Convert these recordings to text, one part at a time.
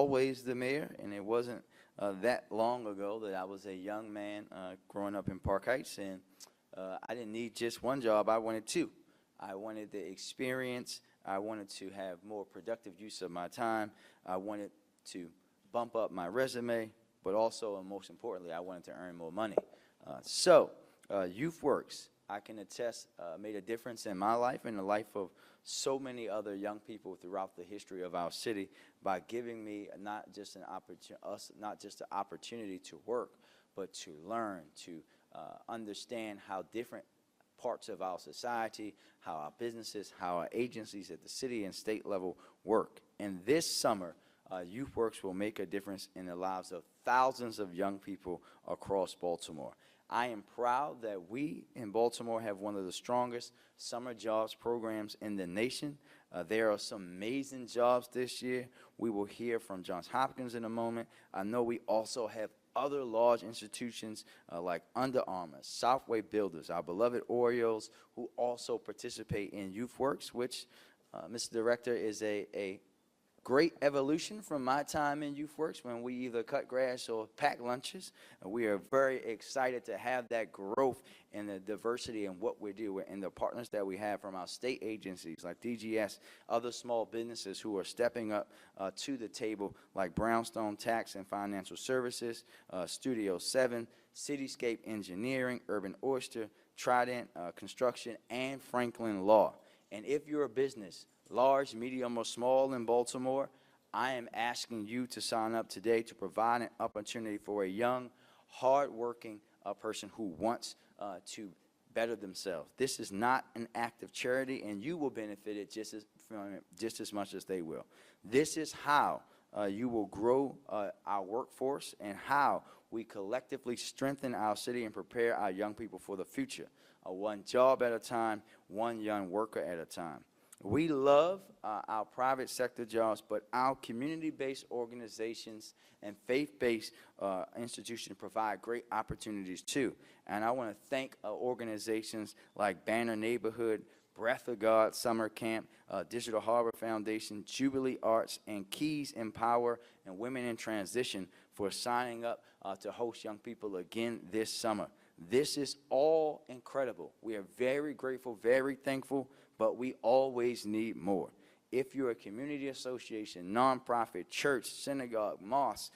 always the mayor, and it wasn't that long ago that I was a young man growing up in Park Heights, and I didn't need just one job. I wanted two. I wanted the experience. I wanted to have more productive use of my time. I wanted to bump up my resume, but also, and most importantly, I wanted to earn more money. YouthWorks, I can attest, made a difference in my life and the life of so many other young people throughout the history of our city by giving me not just an opportunity to work, but to learn, to understand how different parts of our society, how our businesses, how our agencies at the city and state level work. And this summer, YouthWorks will make a difference in the lives of thousands of young people across Baltimore. I am proud that we in Baltimore have one of the strongest summer jobs programs in the nation. There are some amazing jobs this year. We will hear from Johns Hopkins in a moment. I know we also have other large institutions like Under Armour, Southway Builders, our beloved Orioles, who also participate in YouthWorks, which, Mr. Director, is a great evolution from my time in YouthWorks when we either cut grass or pack lunches. We are very excited to have that growth and the diversity in what we do and the partners that we have from our state agencies like DGS, other small businesses who are stepping up to the table like Brownstone Tax and Financial Services, Studio 7, Cityscape Engineering, Urban Oyster, Trident Construction, and Franklin Law. And if you're a business, large, medium, or small in Baltimore, I am asking you to sign up today to provide an opportunity for a young, hard-working person who wants to better themselves. This is not an act of charity, and you will benefit it just as much as they will. This is how you will grow our workforce and how we collectively strengthen our city and prepare our young people for the future. One job at a time, one young worker at a time. We love our private sector jobs, but our community-based organizations and faith-based institutions provide great opportunities too. And I want to thank organizations like Banner Neighborhood, Breath of God Summer Camp, Digital Harbor Foundation, Jubilee Arts, and Keys Empower and Women in Transition for signing up to host young people again this summer. This is all incredible. We are very grateful, very thankful, but we always need more. If you're a community association, nonprofit, church, synagogue, mosque,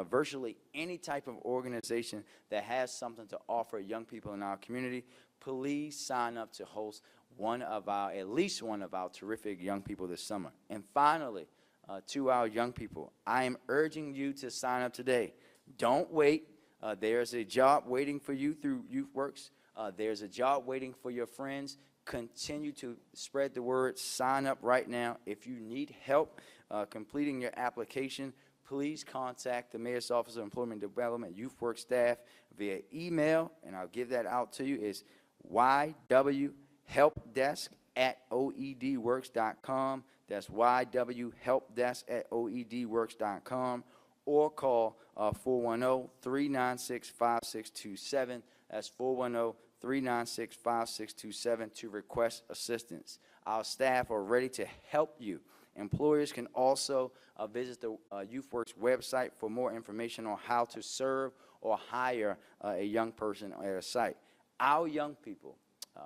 virtually any type of organization that has something to offer young people in our community, please sign up to host at least one of our terrific young people this summer. And finally, to our young people, I am urging you to sign up today. Don't wait. There's a job waiting for you through YouthWorks. There's a job waiting for your friends. Continue to spread the word. Sign up right now. If you need help completing your application, please contact the Mayor's Office of Employment Development YouthWorks staff via email, and I'll give that out to you. It's ywhelpdesk@oedworks.com. That's ywhelpdesk@oedworks.com, or call 410-396-5627. That's 410-396-5627 to request assistance. Our staff are ready to help you. Employers can also visit the YouthWorks website for more information on how to serve or hire a young person at a site. Our young people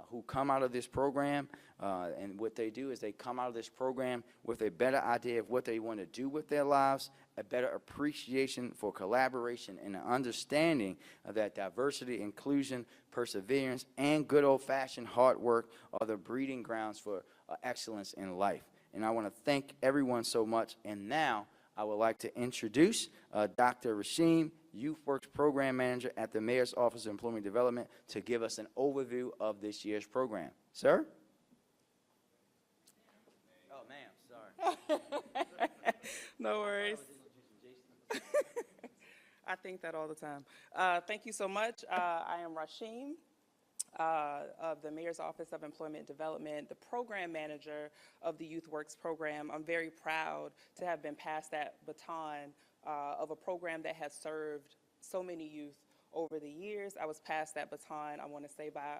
who come out of this program, and what they do is they come out of this program with a better idea of what they want to do with their lives, a better appreciation for collaboration, and an understanding that diversity, inclusion, perseverance, and good old-fashioned hard work are the breeding grounds for excellence in life. And I want to thank everyone so much. And now I would like to introduce Dr. Rasheem, YouthWorks Program Manager at the Mayor's Office of Employment Development, to give us an overview of this year's program. Sir? Oh, ma'am, sorry. No worries. I think that all the time. Thank you so much. I am Rasheem of the Mayor's Office of Employment Development, the Program Manager of the YouthWorks program. I'm very proud to have been passed that baton of a program that has served so many youth over the years. I was passed that baton, I want to say, by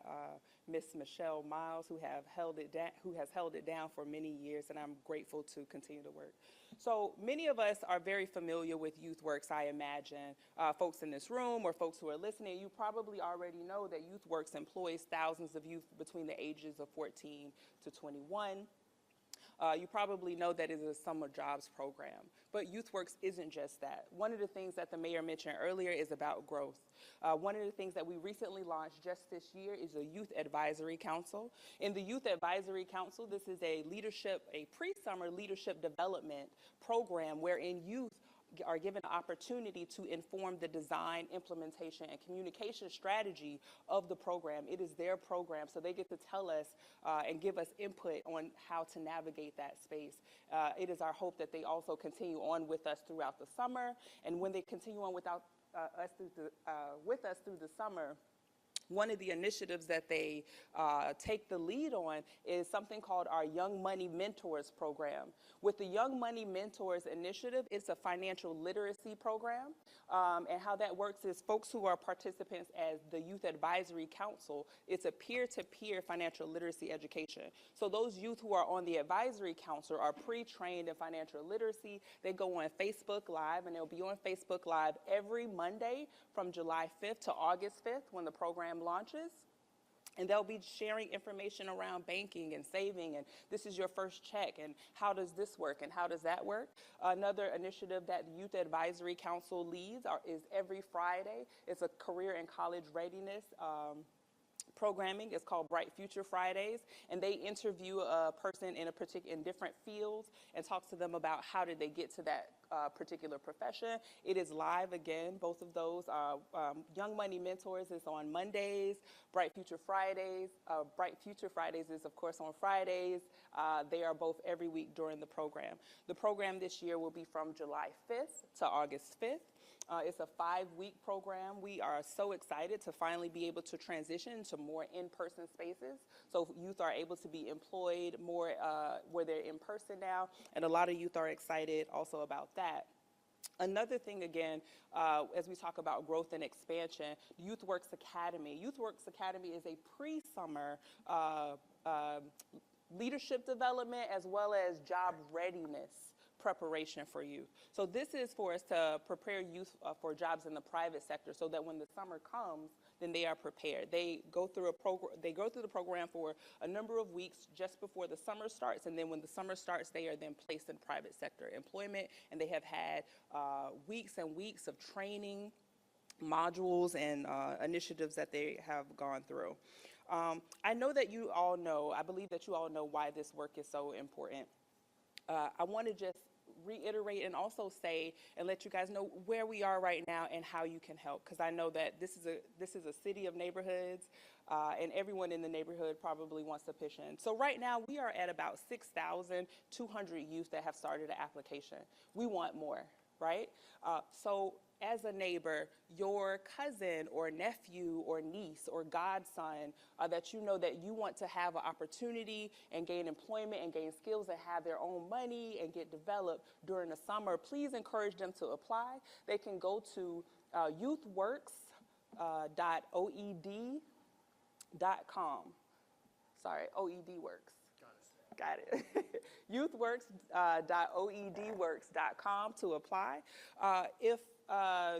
Miss Michelle Miles, who has held it down for many years, and I'm grateful to continue to work. So many of us are very familiar with YouthWorks, I imagine. Folks in this room or folks who are listening, you probably already know that YouthWorks employs thousands of youth between the ages of 14 to 21. You probably know that it is a summer jobs program, but YouthWorks isn't just that. One of the things that the mayor mentioned earlier is about growth. One of the things that we recently launched just this year is a Youth Advisory Council. In the Youth Advisory Council, this is a pre-summer leadership development program wherein youth are given an opportunity to inform the design, implementation, and communication strategy of the program. It is their program, so they get to tell us and give us input on how to navigate that space. It is our hope that they also continue on with us throughout the summer, and when they continue on with us through the summer, one of the initiatives that they take the lead on is something called our Young Money Mentors program. With the Young Money Mentors initiative, it's a financial literacy program. And how that works is folks who are participants as the Youth Advisory Council, it's a peer-to-peer financial literacy education. So those youth who are on the Advisory Council are pre-trained in financial literacy. They go on Facebook Live, and they'll be on Facebook Live every Monday from July 5th to August 5th when the program launches. And they'll be sharing information around banking and saving, and this is your first check, and how does this work, and how does that work? Another initiative that the Youth Advisory Council leads is every Friday. It's a career and college readiness programming. It's called Bright Future Fridays, and they interview a person in different fields and talk to them about how did they get to that particular profession. It is live again, both of those. Young Money Mentors is on Mondays. Bright Future Fridays is, of course, on Fridays. They are both every week during the program. The program this year will be from July 5th to August 5th. It's a 5-week program. We are so excited to finally be able to transition to more in-person spaces. So youth are able to be employed more where they're in person now, and a lot of youth are excited also about that. Another thing, again, as we talk about growth and expansion, YouthWorks Academy. YouthWorks Academy is a pre-summer leadership development as well as job readiness preparation for youth. So this is for us to prepare youth for jobs in the private sector so that when the summer comes, then they are prepared. They go through the program for a number of weeks just before the summer starts, and then when the summer starts, they are then placed in private sector employment, and they have had weeks and weeks of training, modules, and initiatives that they have gone through. I know that you all know, I believe that you all know why this work is so important. I want to just reiterate and also say and let you guys know where we are right now and how you can help, because I know that this is a city of neighborhoods, and everyone in the neighborhood probably wants to pitch in. So right now we are at about 6,200 youth that have started an application. We want more, right? So as a neighbor, your cousin or nephew or niece or godson that you know that you want to have an opportunity and gain employment and gain skills and have their own money and get developed during the summer, please encourage them to apply. They can go to youthworks.oed.com. Sorry, OED works. Got it. youthworks.oedworks.com to apply. If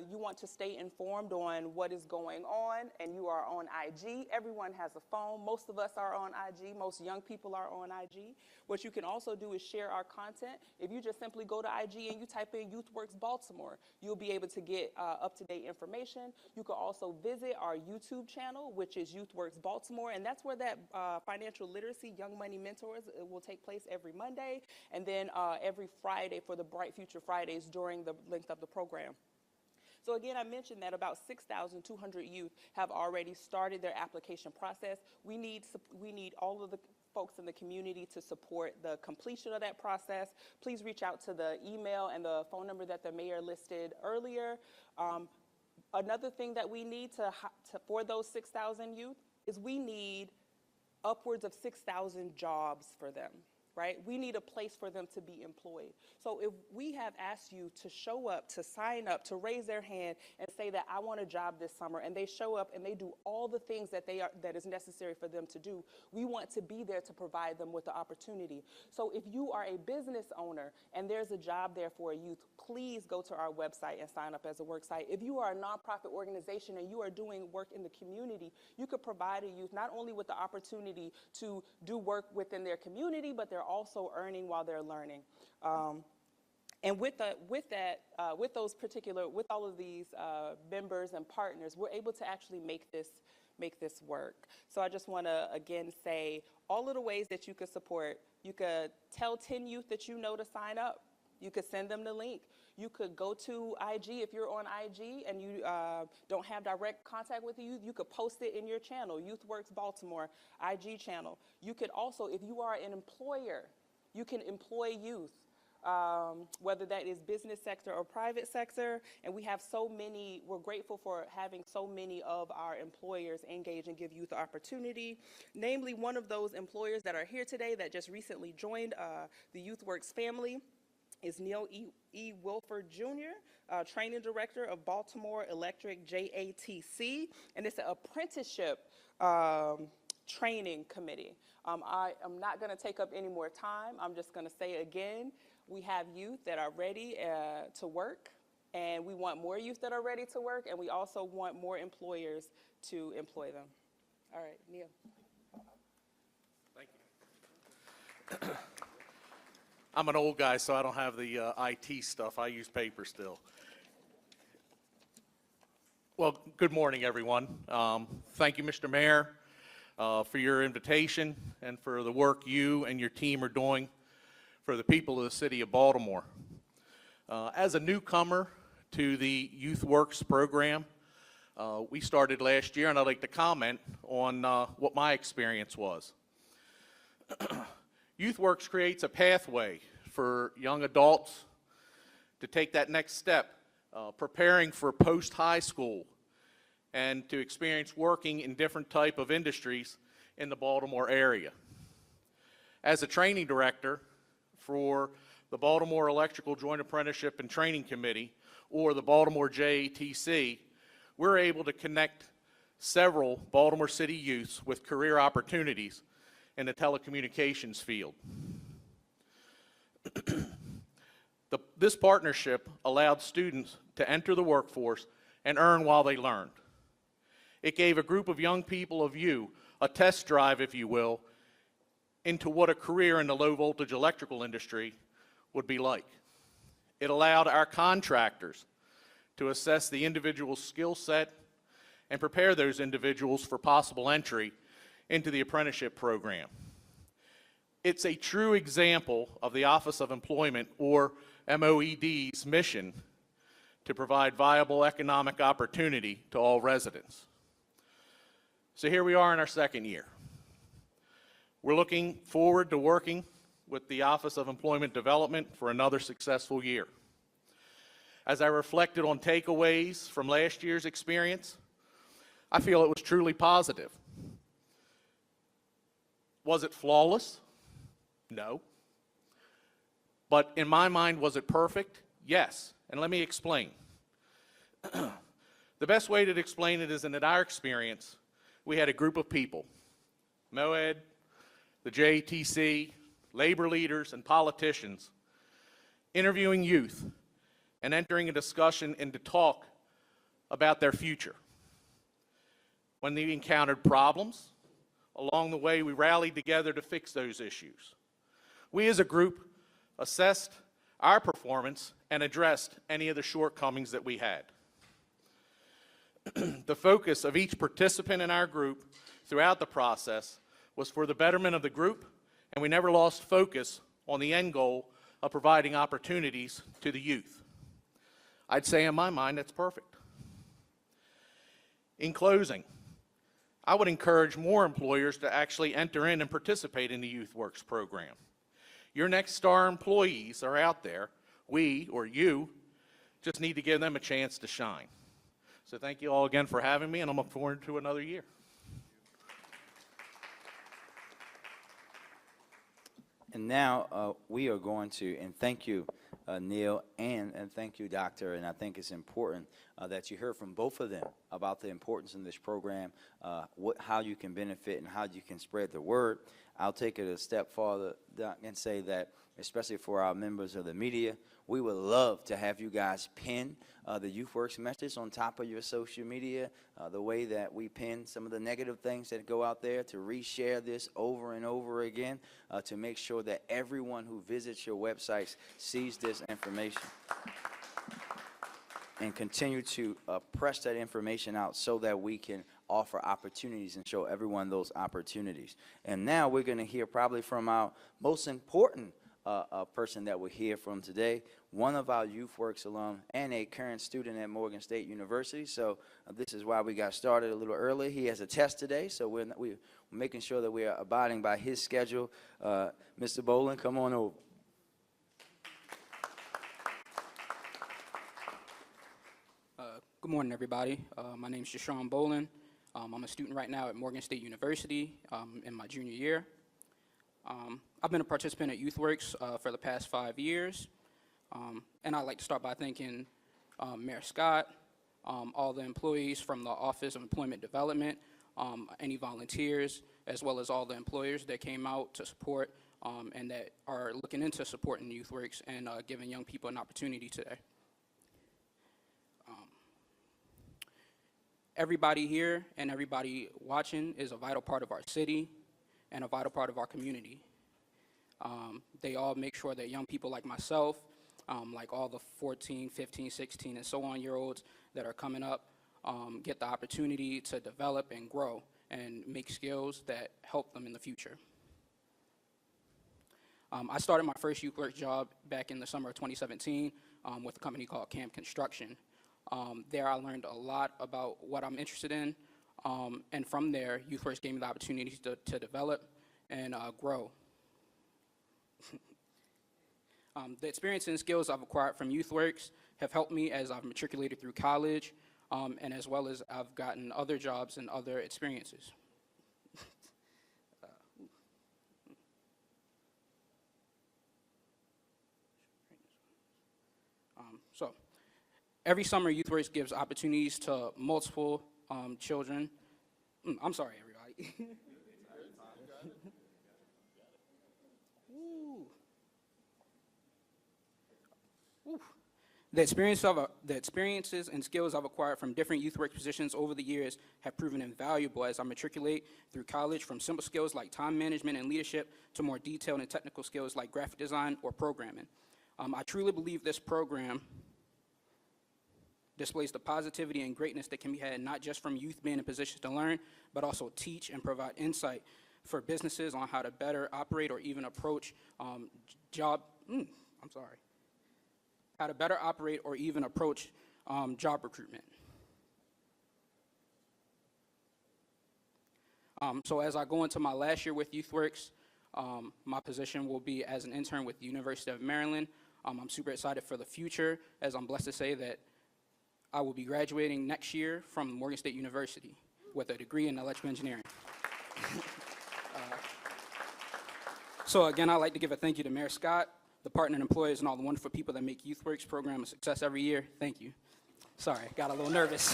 you want to stay informed on what is going on and you are on IG, everyone has a phone. Most of us are on IG. Most young people are on IG. What you can also do is share our content. If you just simply go to IG and you type in YouthWorks Baltimore, you'll be able to get up-to-date information. You can also visit our YouTube channel, which is YouthWorks Baltimore, and that's where that financial literacy Young Money Mentors will take place every Monday, and then every Friday for the Bright Future Fridays during the length of the program. So again, I mentioned that about 6,200 youth have already started their application process. We need all of the folks in the community to support the completion of that process. Please reach out to the email and the phone number that the mayor listed earlier. Another thing that we need for those 6,000 youth is we need upwards of 6,000 jobs for them. right? We need a place for them to be employed. So if we have asked you to show up, to sign up, to raise their hand and say that I want a job this summer, and they show up and they do all the things that that is necessary for them to do, we want to be there to provide them with the opportunity. So if you are a business owner and there's a job there for a youth, please go to our website and sign up as a work site. If you are a nonprofit organization and you are doing work in the community, you could provide a youth not only with the opportunity to do work within their community, but they're also earning while they're learning. And with all of these members and partners, we're able to actually make this work. So I just want to again say all of the ways that you could support. You could tell 10 youth that you know to sign up. You could send them the link. You could go to IG if you're on IG and you don't have direct contact with the youth. You could post it in your channel, YouthWorks Baltimore IG channel. You could also, if you are an employer, you can employ youth. Whether that is business sector or private sector, and we have so many, we're grateful for having so many of our employers engage and give youth opportunity. Namely, one of those employers that are here today that just recently joined the YouthWorks family is Neil E. Wilford Jr., Training Director of Baltimore Electric JATC, and it's an apprenticeship training committee. I am not going to take up any more time. I'm just going to say again, we have youth that are ready to work, and we want more youth that are ready to work, and we also want more employers to employ them. All right, Neil. Thank you. I'm an old guy, so I don't have the IT stuff. I use paper still. Well, good morning, everyone. Thank you, Mr. Mayor, for your invitation and for the work you and your team are doing for the people of the city of Baltimore. As a newcomer to the YouthWorks program, we started last year, and I'd like to comment on what my experience was. YouthWorks creates a pathway for young adults to take that next step, preparing for post-high school and to experience working in different type of industries in the Baltimore area. As a training director for the Baltimore Electrical Joint Apprenticeship and Training Committee, or the Baltimore JATC, we're able to connect several Baltimore City youths with career opportunities in the telecommunications field. This partnership allowed students to enter the workforce and earn while they learned. It gave a group of young people of you a test drive, if you will, into what a career in the low voltage electrical industry would be like. It allowed our contractors to assess the individual's skill set and prepare those individuals for possible entry into the apprenticeship program. It's a true example of the Office of Employment, or MOED's, mission to provide viable economic opportunity to all residents. So here we are in our second year. We're looking forward to working with the Office of Employment Development for another successful year. As I reflected on takeaways from last year's experience, I feel it was truly positive. Was it flawless? No. But in my mind, was it perfect? Yes. And let me explain. The best way to explain it is that in our experience, we had a group of people, MOED, the JTC, labor leaders, and politicians, interviewing youth and entering a discussion and to talk about their future. When they encountered problems, along the way we rallied together to fix those issues. We as a group assessed our performance and addressed any of the shortcomings that we had. The focus of each participant in our group throughout the process was for the betterment of the group, and we never lost focus on the end goal of providing opportunities to the youth. I'd say in my mind that's perfect. In closing, I would encourage more employers to actually enter in and participate in the YouthWorks program. Your next star employees are out there. We, or you, just need to give them a chance to shine. So thank you all again for having me, and I'm looking forward to another year. And now we are going to, and thank you, Neil, and thank you, Doctor. And I think it's important that you heard from both of them about the importance in this program, how you can benefit and how you can spread the word. I'll take it a step farther, Doc, and say that, especially for our members of the media, we would love to have you guys pin the YouthWorks message on top of your social media, the way that we pin some of the negative things that go out there, to reshare this over and over again, to make sure that everyone who visits your websites sees this information. And continue to press that information out so that we can offer opportunities and show everyone those opportunities. And now we're going to hear probably from our most important person that we'll hear from today, one of our YouthWorks alum and a current student at Morgan State University. So this is why we got started a little early. He has a test today, so we're making sure that we are abiding by his schedule. Mr. Boland, come on over. Good morning, everybody. My name is Jashawn Boland. I'm a student right now at Morgan State University in my junior year. I've been a participant at YouthWorks for the past 5 years, and I'd like to start by thanking Mayor Scott, all the employees from the Office of Employment Development, any volunteers, as well as all the employers that came out to support and that are looking into supporting YouthWorks and giving young people an opportunity today. Everybody here and everybody watching is a vital part of our city and a vital part of our community. They all make sure that young people like myself, like all the 14, 15, 16, and so on year olds that are coming up, get the opportunity to develop and grow and make skills that help them in the future. I started my first YouthWorks job back in the summer of 2017 with a company called Camp Construction. There I learned a lot about what I'm interested in, and from there, YouthWorks gave me the opportunity to develop and grow. The experience and skills I've acquired from YouthWorks have helped me as I've matriculated through college, and as well as I've gotten other jobs and other experiences. So, every summer, YouthWorks gives opportunities to multiple children. I'm sorry, everybody. Ooh. Ooh. The experiences and skills I've acquired from different YouthWorks positions over the years have proven invaluable as I matriculate through college, from simple skills like time management and leadership to more detailed and technical skills like graphic design or programming. I truly believe this program displays the positivity and greatness that can be had not just from youth being in positions to learn, but also teach and provide insight for businesses on how to better operate or even approach job recruitment. So as I go into my last year with YouthWorks, my position will be as an intern with the University of Maryland. I'm super excited for the future, as I'm blessed to say that I will be graduating next year from Morgan State University with a degree in electrical engineering. So again, I'd like to give a thank you to Mayor Scott, the partner employees, and all the wonderful people that make YouthWorks program a success every year. Thank you. Sorry, got a little nervous.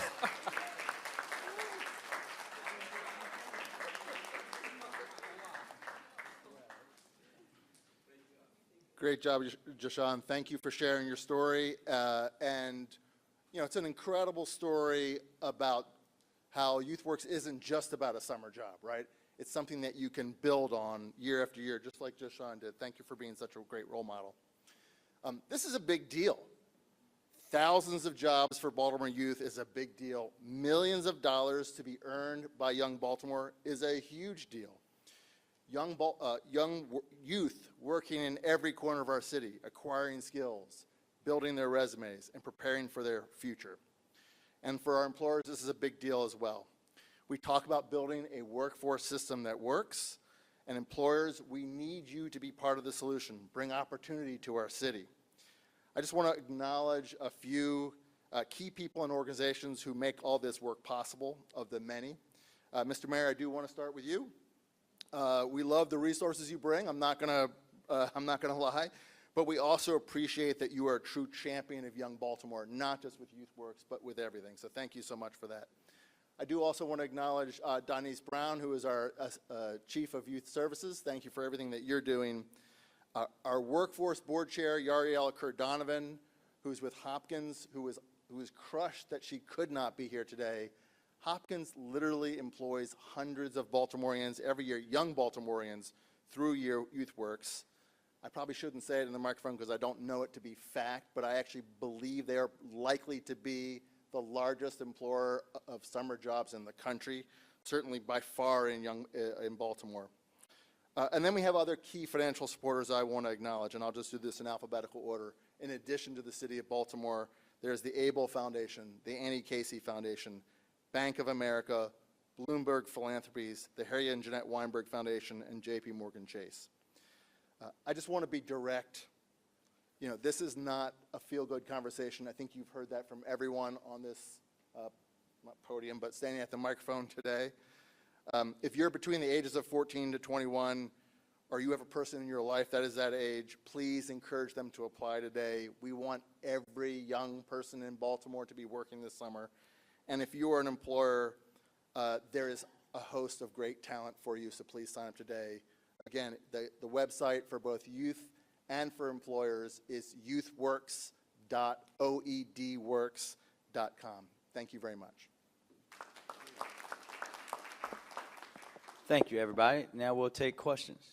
Great job, Jashawn. Thank you for sharing your story. And you know, it's an incredible story about how YouthWorks isn't just about a summer job, right? It's something that you can build on year after year, just like Jashawn did. Thank you for being such a great role model. This is a big deal. Thousands of jobs for Baltimore youth is a big deal. Millions of dollars to be earned by young Baltimore is a huge deal. Young youth working in every corner of our city, acquiring skills, building their resumes, and preparing for their future. And for our employers, this is a big deal as well. We talk about building a workforce system that works, and employers, we need you to be part of the solution. Bring opportunity to our city. I just want to acknowledge a few key people and organizations who make all this work possible, of the many. Mr. Mayor, I do want to start with you. We love the resources you bring. I'm not going to I'm not going to lie. But we also appreciate that you are a true champion of young Baltimore, not just with YouthWorks, but with everything. So thank you so much for that. I do also want to acknowledge Donise Brown, who is our Chief of Youth Services. Thank you for everything that you're doing. Our Workforce Board Chair, Yariela Kerr-Donovan, who's with Hopkins, who was crushed that she could not be here today. Hopkins literally employs hundreds of Baltimoreans every year, young Baltimoreans, through YouthWorks. I probably shouldn't say it in the microphone because I don't know it to be fact, but I actually believe they are likely to be the largest employer of summer jobs in the country, certainly by far in Baltimore. And then we have other key financial supporters I want to acknowledge, and I'll just do this in alphabetical order. In addition to the City of Baltimore, there's the Abel Foundation, the Annie Casey Foundation, Bank of America, Bloomberg Philanthropies, the Harry and Jeanette Weinberg Foundation, and J.P. Morgan Chase. I just want to be direct. You know, this is not a feel-good conversation. I think you've heard that from everyone on this not podium, but standing at the microphone today. If you're between the ages of 14 to 21, or you have a person in your life that is that age, please encourage them to apply today. We want every young person in Baltimore to be working this summer. And if you are an employer, there is a host of great talent for you, so please sign up today. Again, the website for both youth and for employers is youthworks.oedworks.com. Thank you very much. Thank you, everybody. Now we'll take questions.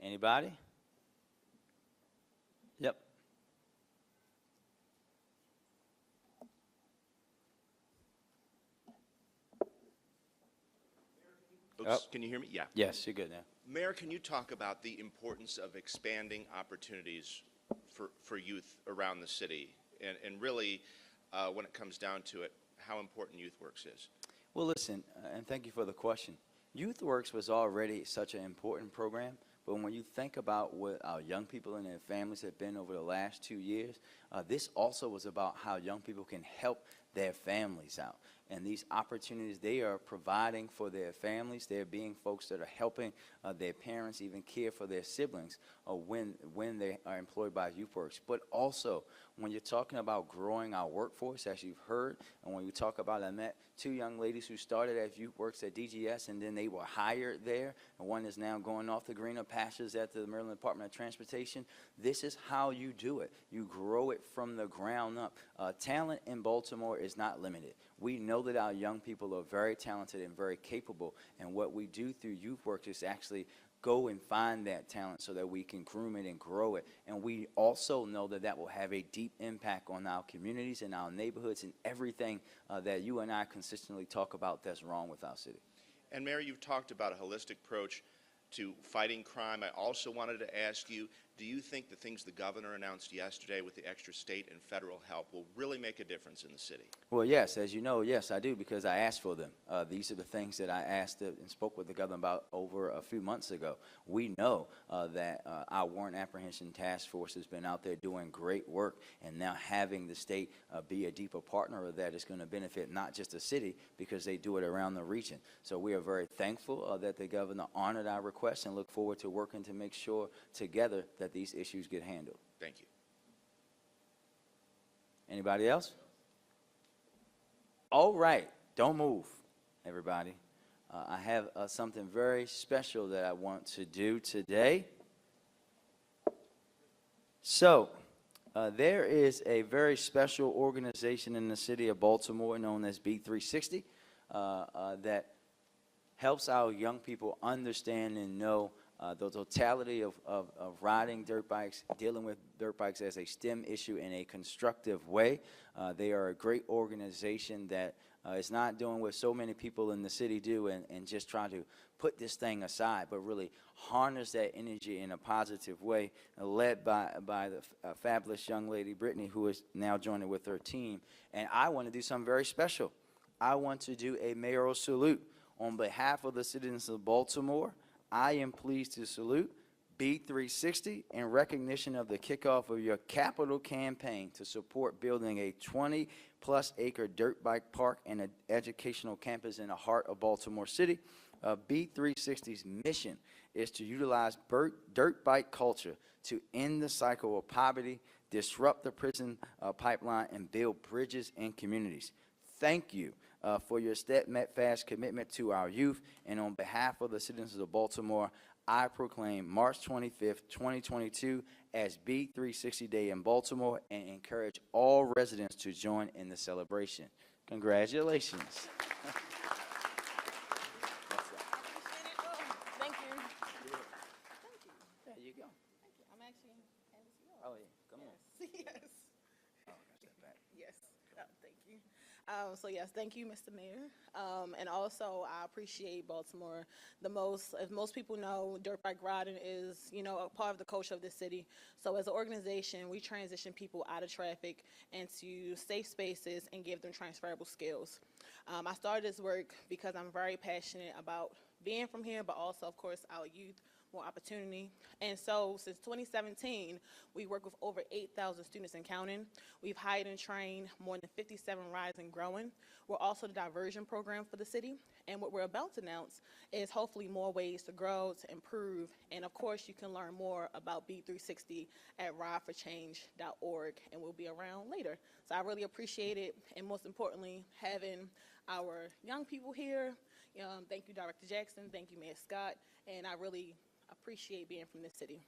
Anybody? Yep. Oops, can you hear me? Yeah. Yes, you're good now. Mayor, can you talk about the importance of expanding opportunities for youth around the city? And really, when it comes down to it, how important YouthWorks is? Well, listen, and thank you for the question. YouthWorks was already such an important program, but when you think about what our young people and their families have been over the last 2 years, this also was about how young people can help their families out. And these opportunities they are providing for their families, they're being folks that are helping their parents even care for their siblings when they are employed by YouthWorks. But also, when you're talking about growing our workforce, as you've heard, and when you talk about, I met 2 young ladies who started as YouthWorks at DGS, and then they were hired there, and one is now going off the greener pastures at the Maryland Department of Transportation. This is how you do it. You grow it from the ground up. Talent in Baltimore is not limited. We know that our young people are very talented and very capable, and what we do through YouthWorks is actually go and find that talent so that we can groom it and grow it. And we also know that that will have a deep impact on our communities and our neighborhoods and everything that you and I consistently talk about that's wrong with our city. And Mayor, you've talked about a holistic approach to fighting crime. I also wanted to ask you, do you think the things the governor announced yesterday with the extra state and federal help will really make a difference in the city? Well, yes, as you know, yes, I do, because I asked for them. These are the things that I asked and spoke with the governor about over a few months ago. We know that our warrant apprehension task force has been out there doing great work, and now having the state be a deeper partner of that is going to benefit not just the city, because they do it around the region. So we are very thankful that the governor honored our request and look forward to working to make sure together that these issues get handled. Thank you. Anybody else? All right, don't move, everybody. I have something very special that I want to do today. So, there is a very special organization in the city of Baltimore known as B360 that helps our young people understand and know the totality of riding dirt bikes, dealing with dirt bikes as a STEM issue in a constructive way. They are a great organization that is not doing what so many people in the city do and just trying to put this thing aside, but really harness that energy in a positive way, led by the fabulous young lady, Brittany, who is now joining with her team. And I want to do something very special. I want to do a mayoral salute. On behalf of the citizens of Baltimore, I am pleased to salute B360 in recognition of the kickoff of your capital campaign to support building a 20-plus acre dirt bike park and an educational campus in the heart of Baltimore City. B360's mission is to utilize dirt bike culture to end the cycle of poverty, disrupt the prison pipeline, and build bridges in communities. Thank you for your steadfast commitment to our youth, and on behalf of the citizens of Baltimore, I proclaim March 25th, 2022 as B360 Day in Baltimore and encourage all residents to join in the celebration. Congratulations. Thank you. There you go. I'm actually handing to you. Oh, yeah. Come on. Yes. Oh, I step back. Yes. Oh, thank you. So yes, thank you, Mr. Mayor. And also, I appreciate Baltimore the most. As most people know, dirt bike riding is, a part of the culture of the city. So as an organization, we transition people out of traffic into safe spaces and give them transferable skills. I started this work because I'm very passionate about being from here, but also, of course, our youth, more opportunity. And so since 2017, we work with over 8,000 students and counting. We've hired and trained more than 57 rides and growing. We're also the diversion program for the city. And what we're about to announce is hopefully more ways to grow, to improve. And of course, you can learn more about B360 at rideforchange.org, and we'll be around later. So I really appreciate it. And most importantly, having our young people here. Thank you, Director Jackson. Thank you, Mayor Scott. And I really appreciate being from this city.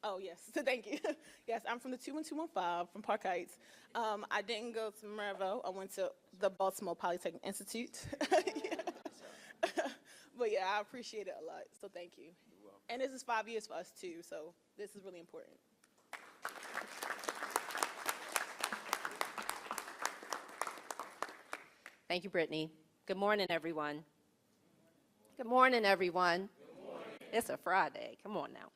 Oh, yes. So thank you. Yes, I'm from the 21215 from Park Heights. I didn't go to Maryville. I went to the Baltimore Polytechnic Institute. But yeah, I appreciate it a lot. So thank you. And this is 5 years for us too. So this is really important. Thank you, Brittany. Good morning, everyone. Good morning, everyone. Good morning. It's a Friday. Come on now.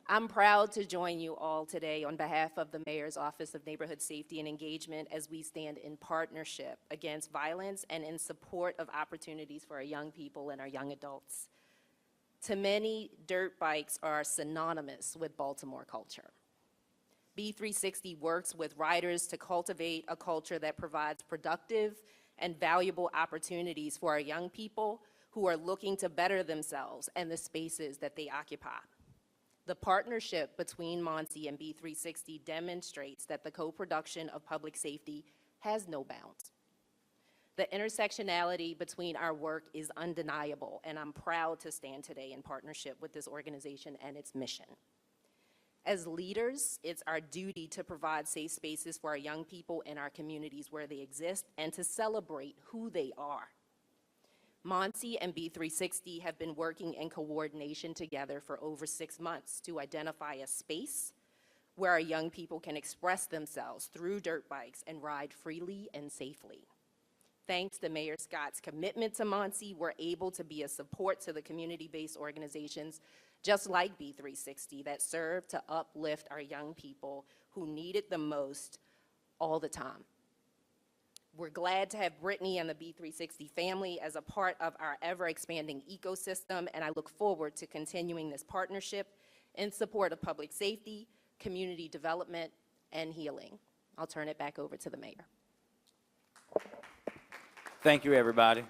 I'm proud to join you all today on behalf of the Mayor's Office of Neighborhood Safety and Engagement as we stand in partnership against violence and in support of opportunities for our young people and our young adults. To many, dirt bikes are synonymous with Baltimore culture. B360 works with riders to cultivate a culture that provides productive and valuable opportunities for our young people who are looking to better themselves and the spaces that they occupy. The partnership between MONSE and B360 demonstrates that the co-production of public safety has no bounds. The intersectionality between our work is undeniable, and I'm proud to stand today in partnership with this organization and its mission. As leaders, it's our duty to provide safe spaces for our young people in our communities where they exist and to celebrate who they are. MONSE and B360 have been working in coordination together for over 6 months to identify a space where our young people can express themselves through dirt bikes and ride freely and safely. Thanks to Mayor Scott's commitment to MONSE, we're able to be a support to the community-based organizations just like B360 that serve to uplift our young people who need it the most all the time. We're glad to have Brittany and the B360 family as a part of our ever-expanding ecosystem, and I look forward to continuing this partnership in support of public safety, community development, and healing. I'll turn it back over to the mayor. Thank you, everybody.